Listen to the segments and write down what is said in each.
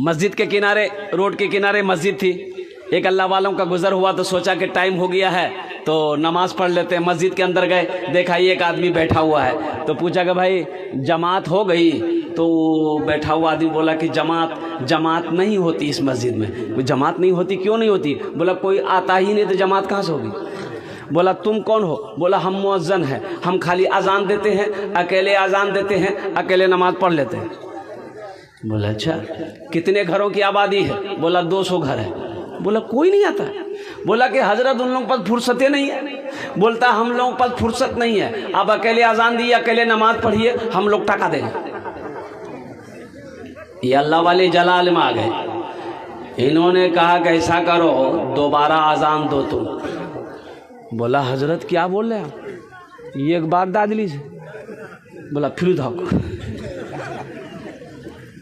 मस्जिद के किनारे, रोड के किनारे मस्जिद थी। एक अल्लाह वालों का गुजर हुआ तो सोचा कि टाइम हो गया है तो नमाज पढ़ लेते हैं। मस्जिद के अंदर गए, देखा ये एक आदमी बैठा हुआ है तो पूछा कि भाई जमात हो गई? तो बैठा हुआ आदमी बोला कि जमात नहीं होती इस मस्जिद में। जमात नहीं होती? क्यों नहीं होती? बोला कोई आता ही नहीं तो जमात कहाँ से होगी। बोला तुम कौन हो? बोला हम मुअज्जन हैं, हम खाली अजान देते हैं, अकेले अजान देते हैं, अकेले नमाज पढ़ लेते हैं। बोला अच्छा, कितने घरों की आबादी है? बोला 200 घर है। बोला कोई नहीं आता? बोला कि हजरत उन लोगों पर फुर्सतें नहीं है। बोलता हम लोगों पर फुर्सत नहीं है, आप अकेले अजान दिए, अकेले नमाज पढ़िए, हम लोग टका देंगे। ये अल्लाह वाले जलाल में आ गए। इन्होंने कहा कि ऐसा करो दोबारा अजान दो तुम। बोला हजरत क्या बोल रहे हैं आप? ये एक बात दादली से। बोला फिर धोखो।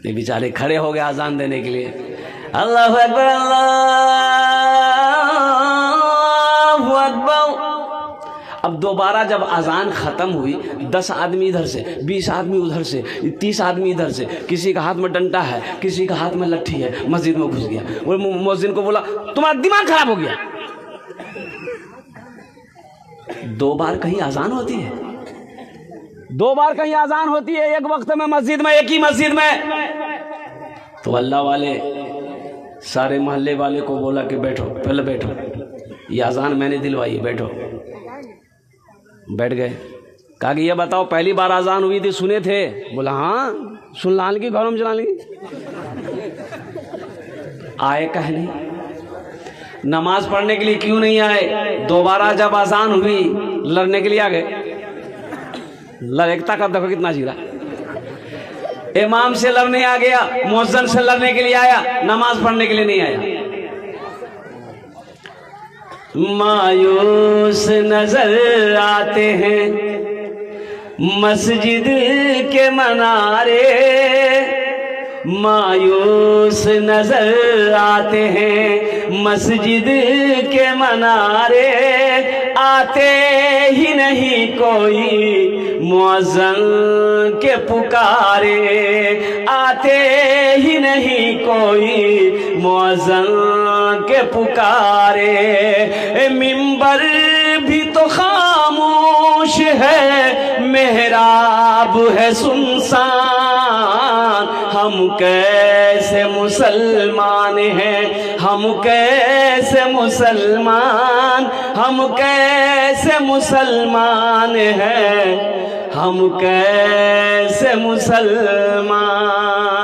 ये बेचारे खड़े हो गए अजान देने के लिए। अल्लाहु अकबर, अल्लाहु अकबर। अब दोबारा जब अजान खत्म हुई, 10 आदमी इधर से, 20 आदमी उधर से, 30 आदमी इधर से, किसी का हाथ में डंडा है, किसी का हाथ में लट्ठी है, मस्जिद में घुस गया। वो मुअज्जिन को बोला तुम्हारा दिमाग खराब हो गया। 2 बार कहीं अजान होती है? 2 बार कहीं अजान होती है एक वक्त में मस्जिद में, एक ही मस्जिद में? तो अल्लाह वाले सारे मोहल्ले वाले को बोला कि बैठो, पहले बैठो, ये अजान मैंने दिलवाई है, बैठो। बैठ गए। कहा कि ये बताओ पहली बार अजान हुई थी सुने थे? बोला हाँ सुन लाल की घरों में चला ली। आए कह नहीं, नमाज पढ़ने के लिए क्यों नहीं आए? दोबारा जब अजान हुई लड़ने के लिए आ गए। लड़कता का देखो कितना जीरा। इमाम से लड़ने आ गया, मुअज्जिन से लड़ने के लिए आया, नमाज पढ़ने के लिए नहीं आया। मायूस नजर आते हैं मस्जिद के मनारे, मायूस नजर आते हैं मस्जिद के मनारे, आते ही नहीं कोई मुअज्जिन के पुकारे, आते ही नहीं कोई मुअज्जिन के पुकारे। मिंबर भी तो खामोश है, मेहराब है सुनसान, हम कैसे मुसलमान हैं, हम कैसे मुसलमान, हम कैसे मुसलमान हैं, हम कैसे मुसलमान।